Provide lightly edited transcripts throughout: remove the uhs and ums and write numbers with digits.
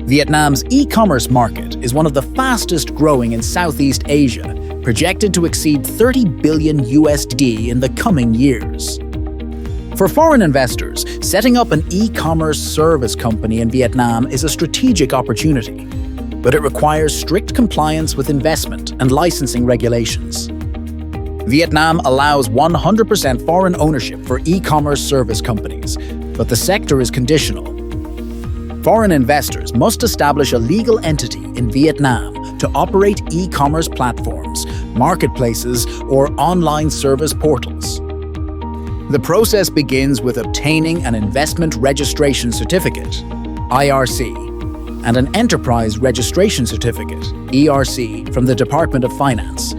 Vietnam's e-commerce market is one of the fastest growing in Southeast Asia, projected to exceed 30 billion USD in the coming years. For foreign investors, setting up an e-commerce service company in Vietnam is a strategic opportunity, but it requires strict compliance with investment and licensing regulations. Vietnam allows 100% foreign ownership for e-commerce service companies, but the sector is conditional. Foreign investors must establish a legal entity in Vietnam to operate e-commerce platforms, marketplaces, or online service portals. The process begins with obtaining an Investment Registration Certificate, IRC, and an Enterprise Registration Certificate, ERC, from the Department of Finance.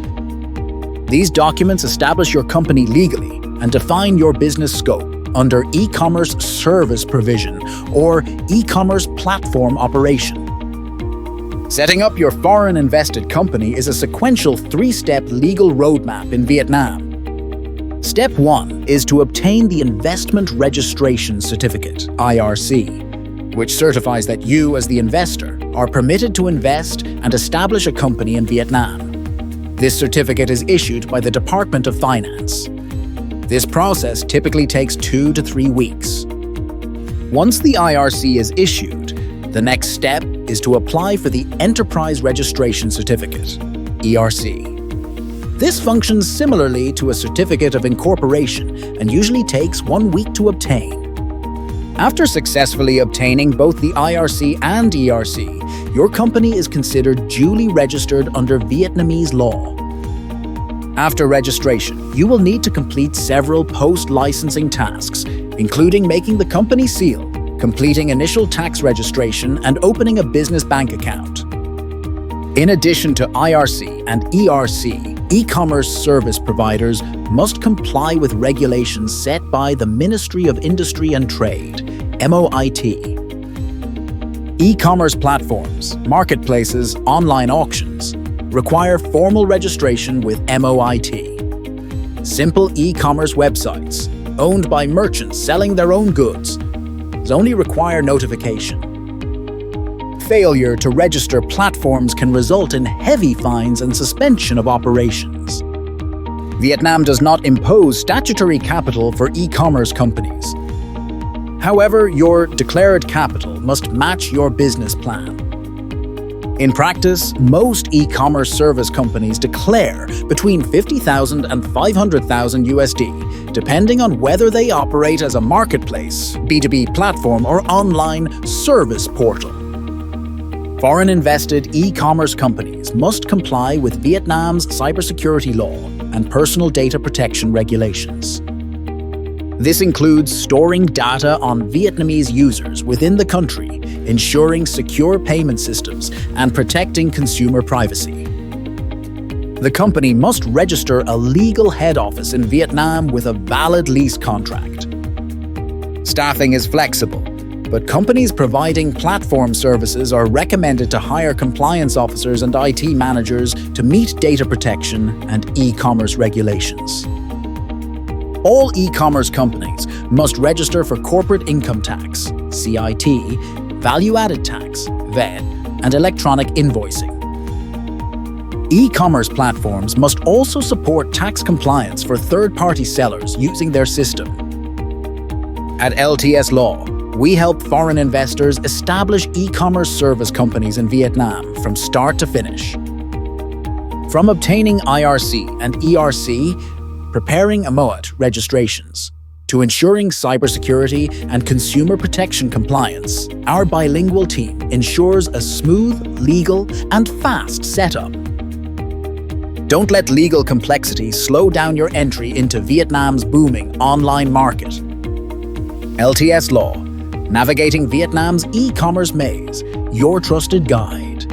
These documents establish your company legally and define your business scope under e-commerce service provision or e-commerce platform operation. Setting up your foreign invested company is a sequential three-step legal roadmap in Vietnam. Step 1 is to obtain the Investment Registration Certificate, IRC, which certifies that you, as the investor, are permitted to invest and establish a company in Vietnam. This certificate is issued by the Department of Finance. This process typically takes 2 to 3 weeks. Once the IRC is issued, the next step is to apply for the Enterprise Registration Certificate, ERC. This functions similarly to a certificate of incorporation and usually takes 1 week to obtain. After successfully obtaining both the IRC and ERC, your company is considered duly registered under Vietnamese law. After registration, you will need to complete several post-licensing tasks, including making the company seal, completing initial tax registration, and opening a business bank account. In addition to IRC and ERC, e-commerce service providers must comply with regulations set by the Ministry of Industry and Trade, MOIT. E-commerce platforms, marketplaces, online auctions require formal registration with MOIT. Simple e-commerce websites, owned by merchants selling their own goods, only require notification. Failure to register platforms can result in heavy fines and suspension of operations. Vietnam does not impose statutory capital for e-commerce companies. However, your declared capital must match your business plan. In practice, most e-commerce service companies declare between 50,000 and 500,000 USD, depending on whether they operate as a marketplace, B2B platform, or online service portal. Foreign invested e-commerce companies must comply with Vietnam's cybersecurity law and personal data protection regulations. This includes storing data on Vietnamese users within the country, ensuring secure payment systems, and protecting consumer privacy. The company must register a legal head office in Vietnam with a valid lease contract. Staffing is flexible, but companies providing platform services are recommended to hire compliance officers and IT managers to meet data protection and e-commerce regulations. All e-commerce companies must register for corporate income tax, CIT, value-added tax, VAT, and electronic invoicing. E-commerce platforms must also support tax compliance for third-party sellers using their system. At LTS Law, we help foreign investors establish e-commerce service companies in Vietnam from start to finish. From obtaining IRC and ERC, preparing MOIT registrations, to ensuring cybersecurity and consumer protection compliance, our bilingual team ensures a smooth, legal, and fast setup. Don't let legal complexity slow down your entry into Vietnam's booming online market. LTS Law, navigating Vietnam's e-commerce maze, your trusted guide.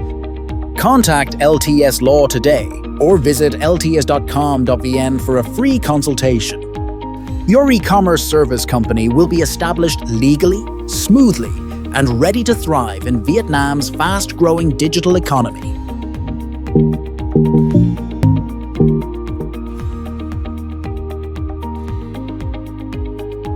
Contact LTS Law today or visit lts.com.vn for a free consultation. Your e-commerce service company will be established legally, smoothly, and ready to thrive in Vietnam's fast-growing digital economy.